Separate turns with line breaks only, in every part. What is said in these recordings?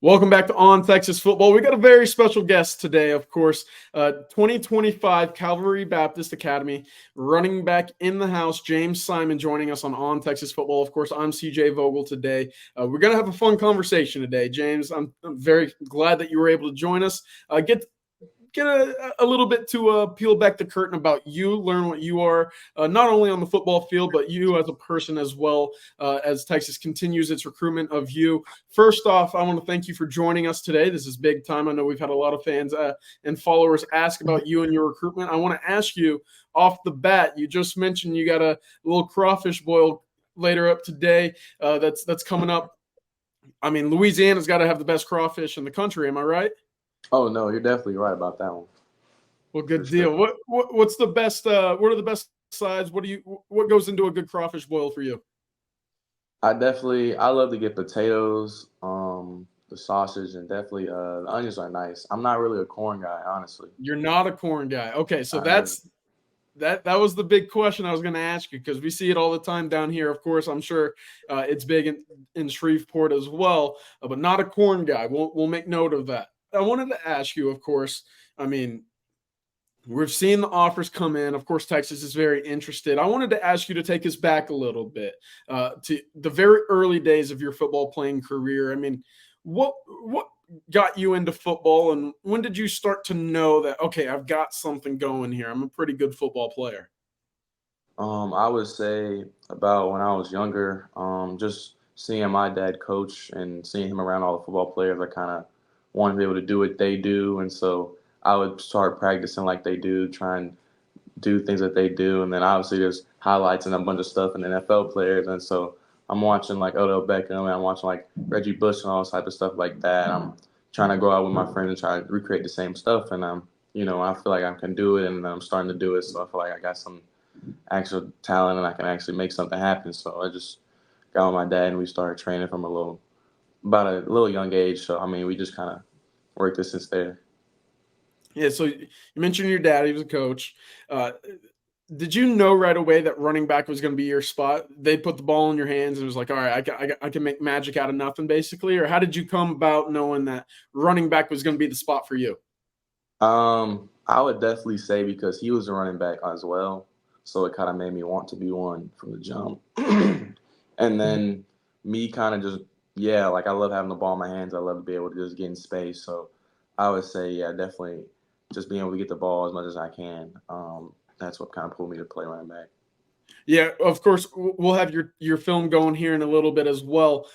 Welcome back to On Texas Football. We got a very special guest today, of course. 2025 Calvary Baptist Academy running back in the house, James Simon, joining us on Texas Football. Of course, I'm CJ Vogel today. We're going to have a fun conversation today, James. I'm very glad that you were able to join us. Get a little bit to peel back the curtain about you, learn what you are, not only on the football field, but you as a person as well, as Texas continues its recruitment of you. First off, I want to thank you for joining us today. This is big time. I know we've had a lot of fans and followers ask about you and your recruitment. I want to ask you off the bat, you just mentioned you got a little crawfish boil later up today that's coming up. I mean, Louisiana's got to have the best crawfish in the country. Am I right?
Oh no, you're definitely right about that one.
Well,
For
good
sure.
deal. What's the best? What are the best sides? What goes into a good crawfish boil for you?
I love to get potatoes, the sausage, and definitely the onions are nice. I'm not really a corn guy, honestly.
You're not a corn guy. Okay, so
I am.
that was the big question I was going to ask you because we see it all the time down here. Of course, I'm sure it's big in Shreveport as well, but not a corn guy. We'll make note of that. I wanted to ask you, of course. I mean, we've seen the offers come in. Of course, Texas is very interested. I wanted to ask you to take us back a little bit to the very early days of your football playing career. I mean, what got you into football, and when did you start to know that okay, I've got something going here? I'm a pretty good football player.
I would say about when I was younger, just seeing my dad coach and seeing him around all the football players, I kind of wanted to be able to do what they do, and so I would start practicing like they do, try and do things that they do, and then obviously there's highlights and a bunch of stuff in NFL players, and so I'm watching like Odell Beckham, and I'm watching like Reggie Bush and all this type of stuff like that. I'm trying to go out with my friends and try to recreate the same stuff, and I feel like I can do it, and I'm starting to do it, so I feel like I got some actual talent and I can actually make something happen. So I just got with my dad and we started training from about a little young age. So I mean, we just kind of worked it since there.
Yeah. So you mentioned your dad; he was a coach. Uh, did you know right away that running back was going to be your spot? They put the ball in your hands and it was like, all right, I can make magic out of nothing, basically. Or how did you come about knowing that running back was going to be the spot for you?
I would definitely say because he was a running back as well, so it kind of made me want to be one from the jump. And then me kind of just yeah, like I love having the ball in my hands. I love to be able to just get in space. So I would say yeah, definitely just being able to get the ball as much as I can. That's what kind of pulled me to play running back.
Yeah, of course, we'll have your film going here in a little bit as well.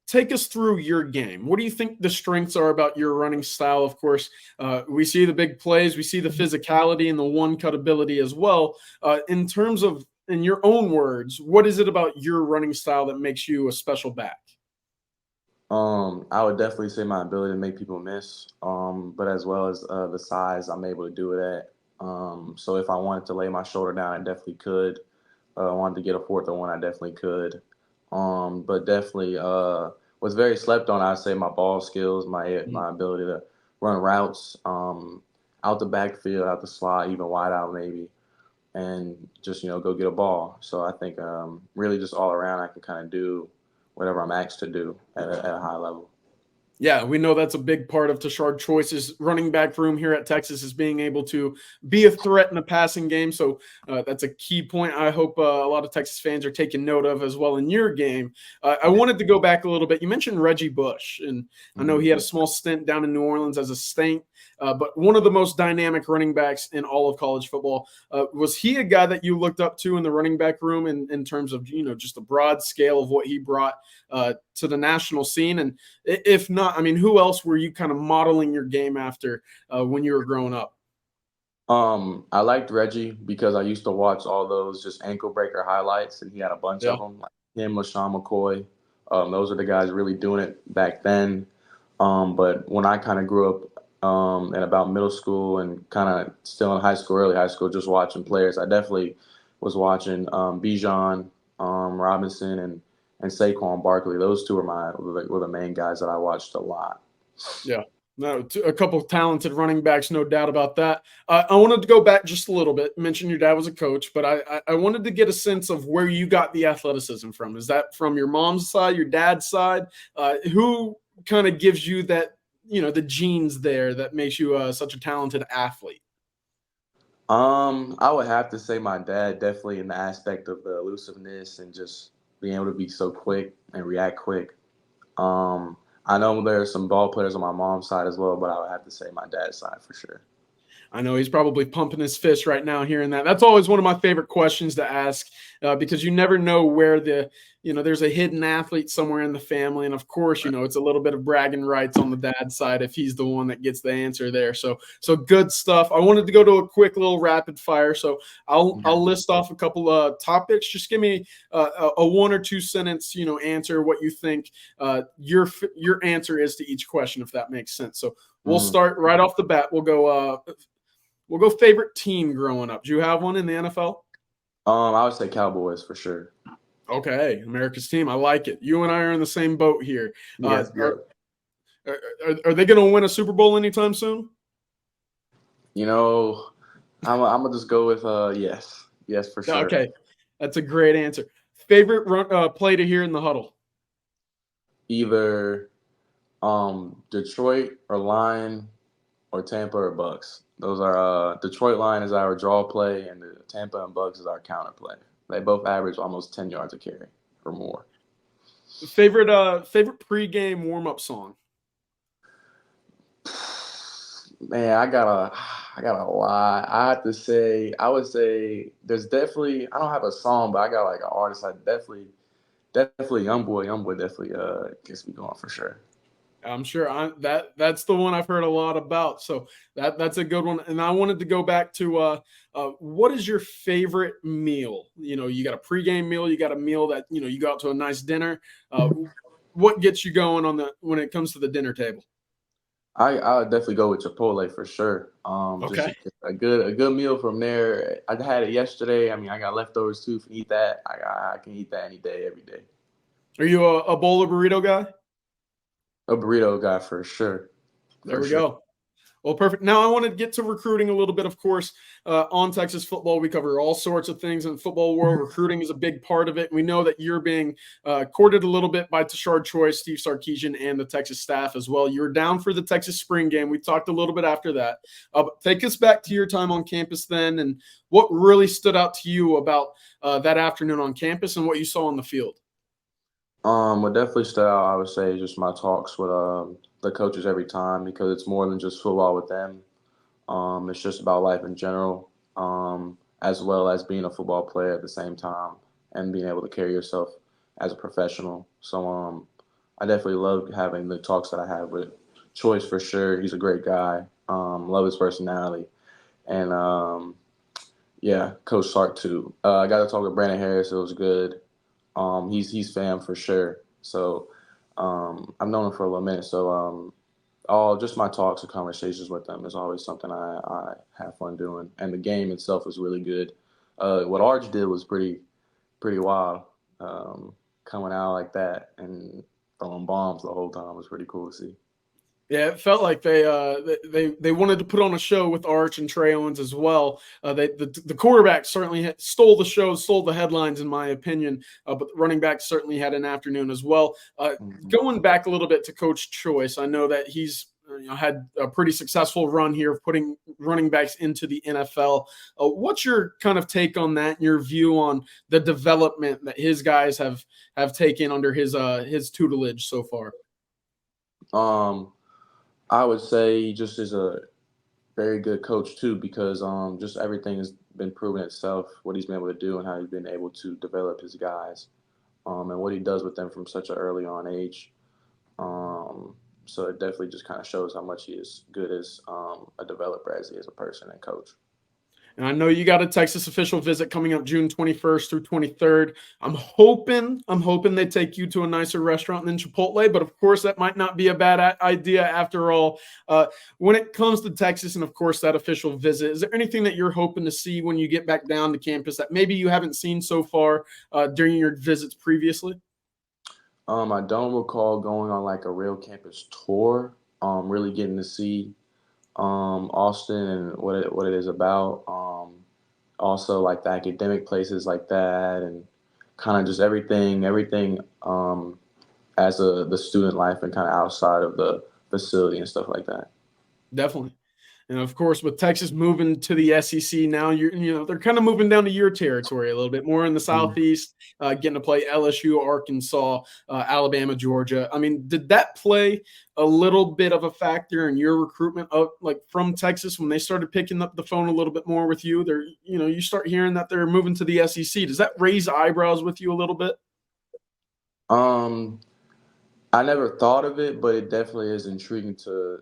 Take us through your game. What do you think the strengths are about your running style? Of course, we see the big plays, we see the physicality and the one cut ability as well. In terms of, in your own words, what is it about your running style that makes you a special back?
I would definitely say my ability to make people miss, but as well as the size I'm able to do it at. So if I wanted to lay my shoulder down, I definitely could. I wanted to get a fourth and one, I definitely could. But definitely was very slept on. I'd say my ball skills, my ability to run routes, out the backfield, out the slot, even wide out maybe, and just go get a ball. So I think really just all around I can kind of do whatever I'm asked to do at a high level.
Yeah, we know that's a big part of Tashard Choice's running back room here at Texas is being able to be a threat in the passing game. So that's a key point. I hope a lot of Texas fans are taking note of as well in your game. I wanted to go back a little bit. You mentioned Reggie Bush, and I know he had a
Hmm.
small stint down in New Orleans as a Saint, but one of the most dynamic running backs in all of college football. Was he a guy that you looked up to in the running back room in terms of just the broad scale of what he brought to the national scene? And if not, I mean, who else were you kind of modeling your game after when you were growing up?
I liked Reggie because I used to watch all those just ankle breaker highlights, and he had a bunch
Yeah.
of them, like him, LaShawn McCoy. Those are the guys really doing it back then. But when I kind of grew up in about middle school and kind of still in high school, early high school, just watching players, I definitely was watching Bijan Robinson and Saquon Barkley. Those two were the main guys that I watched a lot.
Yeah. No, a couple of talented running backs, no doubt about that. I wanted to go back just a little bit. Mention your dad was a coach, but I wanted to get a sense of where you got the athleticism from. Is that from your mom's side, your dad's side? kind of gives you that, the genes there that makes you such a talented athlete?
I would have to say my dad, definitely in the aspect of the elusiveness and just being able to be so quick and react quick. I know there are some ball players on my mom's side as well, but I would have to say my dad's side for sure.
I know he's probably pumping his fist right now hearing that. That's always one of my favorite questions to ask, because you never know where there's a hidden athlete somewhere in the family. And of course, it's a little bit of bragging rights on the dad's side if he's the one that gets the answer there. So good stuff. I wanted to go to a quick little rapid fire. So I'll list off a couple of topics. Just give me a 1 or 2 sentence, answer what you think your answer is to each question, if that makes sense. So we'll start right off the bat. We'll go favorite team growing up. Do you have one in the NFL?
I would say Cowboys for sure.
Okay, America's team. I like it. You and I are in the same boat here.
Yes,
Are they going to win a Super Bowl anytime soon?
I'm gonna just go with yes for sure.
Okay, that's a great answer. Favorite play to hear in the huddle?
Either Detroit or Lion or Tampa or Bucks. Those are Detroit Lion is our draw play, and the Tampa and Bucks is our counter play. They both average almost 10 yards a carry or more.
Favorite pregame warm up song?
Man, I got a lot. I would say there's definitely, I don't have a song, but I got like an artist. Definitely Young Boy definitely gets me going for sure.
I'm sure that's the one I've heard a lot about. So that's a good one. And I wanted to go back to what is your favorite meal? You got a pregame meal, you got a meal that you go out to a nice dinner. What gets you going when it comes to the dinner table?
I would definitely go with Chipotle for sure.
Okay.
Just a good meal from there. I had it yesterday. I mean, I got leftovers too. If you eat that, I can eat that any day, every day.
Are you a bowl or burrito guy?
A burrito guy for sure.
There
For
we
sure.
go. Well, perfect. Now I want to get to recruiting a little bit. Of course, on Texas football, we cover all sorts of things in the football world. Recruiting is a big part of it. We know that you're being courted a little bit by Tashard Troy, Steve Sarkisian, and the Texas staff as well. You were down for the Texas spring game. We talked a little bit after that. But take us back to your time on campus then, and what really stood out to you about that afternoon on campus and what you saw on the field.
What definitely stood out, I would say, just my talks with the coaches every time, because it's more than just football with them. It's just about life in general, as well as being a football player at the same time and being able to carry yourself as a professional. So I definitely love having the talks that I have with Choice for sure. He's a great guy. Love his personality, and yeah, Coach Sark too. I got to talk with Brandon Harris. It was good. He's fam for sure. So I've known him for a little minute. So all just my talks and conversations with them is always something I have fun doing. And the game itself was really good. What Arch did was pretty wild. Coming out like that and throwing bombs the whole time was pretty cool to see.
Yeah, it felt like they wanted to put on a show with Arch and Trey Owens as well. The quarterback certainly stole the show, stole the headlines, in my opinion. But the running back certainly had an afternoon as well. Going back a little bit to Coach Choice, I know that he's had a pretty successful run here of putting running backs into the NFL. What's your kind of take on that? And your view on the development that his guys have taken under his tutelage so far?
I would say he just is a very good coach too, because just everything has been proven itself, what he's been able to do and how he's been able to develop his guys, and what he does with them from such an early on age. So it definitely just kind of shows how much he is good as a developer as he is a person and coach.
And I know you got a Texas official visit coming up June 21st through 23rd. I'm hoping they take you to a nicer restaurant than Chipotle, but of course that might not be a bad idea after all. When it comes to Texas and of course that official visit, is there anything that you're hoping to see when you get back down to campus that maybe you haven't seen so far during your visits previously?
I don't recall going on like a real campus tour, really getting to see Austin and what it is about. Also like the academic places like that, and kind of just everything as the student life and kind of outside of the facility and stuff like that.
Definitely. And of course, with Texas moving to the SEC now, they're kind of moving down to your territory a little bit more in the Southeast, getting to play LSU, Arkansas, Alabama, Georgia. I mean, did that play a little bit of a factor in your recruitment of like from Texas when they started picking up the phone a little bit more with you? They're, you start hearing that they're moving to the SEC. Does that raise eyebrows with you a little bit?
I never thought of it, but it definitely is intriguing to,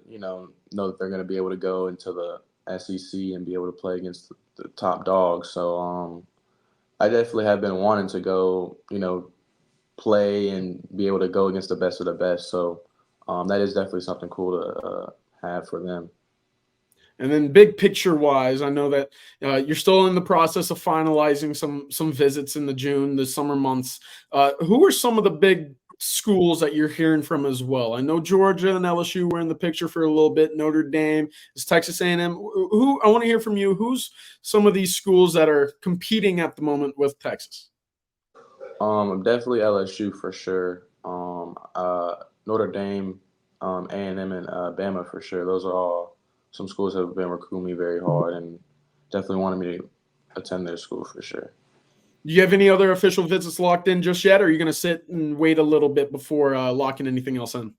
know that they're going to be able to go into the SEC and be able to play against the top dogs. So I definitely have been wanting to go, play and be able to go against the best of the best. So that is definitely something cool to have for them.
And then big picture wise, I know that you're still in the process of finalizing some visits in the summer months. Who are some of the big schools that you're hearing from as well? I know Georgia and LSU were in the picture for a little bit. Notre Dame, is Texas A&M. Who I want to hear from you. Who's some of these schools that are competing at the moment with Texas?
Definitely LSU for sure. Notre Dame, A&M, and Bama for sure. Those are all some schools that have been recruiting me very hard and definitely wanted me to attend their school for sure.
Do you have any other official visits locked in just yet, or are you going to sit and wait a little bit before locking anything else in?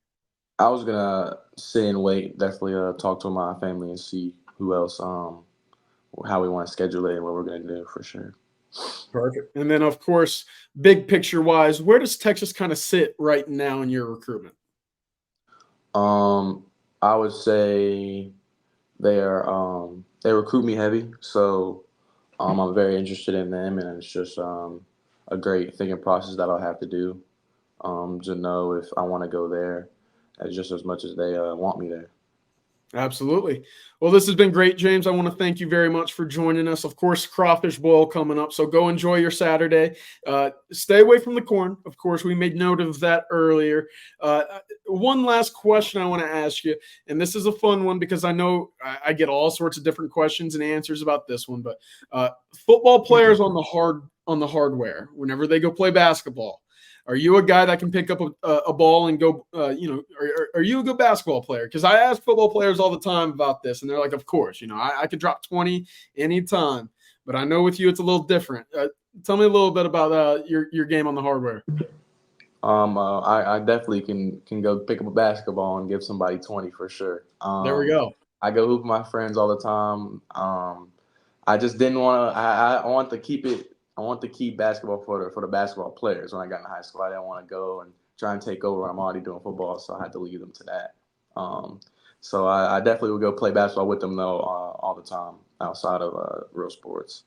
I was going to sit and wait, definitely talk to my family and see who else, how we want to schedule it and what we're going to do for sure.
Perfect. And then, of course, big picture wise, where does Texas kind of sit right now in your recruitment?
I would say they recruit me heavy, so I'm very interested in them, and it's just a great thinking process that I'll have to do to know if I want to go there just as much as they want me there.
Absolutely. Well, this has been great, James. I want to thank you very much for joining us. Of course, crawfish boil coming up, so go enjoy your Saturday. Stay away from the corn. Of course, we made note of that earlier. One last question I want to ask you, and this is a fun one because I know I get all sorts of different questions and answers about this one, but football players on the hardware, whenever they go play basketball, are you a guy that can pick up a ball and go, are you a good basketball player? Because I ask football players all the time about this, and they're like, of course, I could drop 20 anytime. But I know with you, it's a little different. Tell me a little bit about your game on the hardware.
I definitely can go pick up a basketball and give somebody 20 for sure.
There we go.
I go hoop with my friends all the time. I just didn't want to. I want to keep it. I want to keep basketball for the basketball players. When I got in high school, I didn't want to go and try and take over. I'm already doing football, so I had to leave them to that. So I definitely would go play basketball with them though all the time outside of real sports.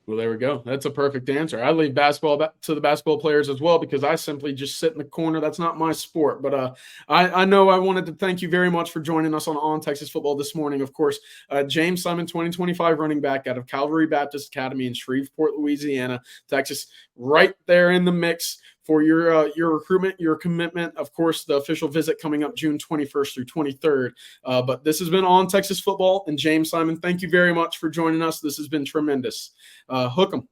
Well, there we go. That's a perfect answer. I leave basketball to the basketball players as well because I simply just sit in the corner. That's not my sport. But I know I wanted to thank you very much for joining us on Texas Football this morning. Of course, James Simon, 2025 running back out of Calvary Baptist Academy in Shreveport, Louisiana, Texas, right there in the mix for your recruitment, your commitment. Of course, the official visit coming up June 21st through 23rd. But this has been On Texas Football. And James Simon, thank you very much for joining us. This has been tremendous. Hook 'em.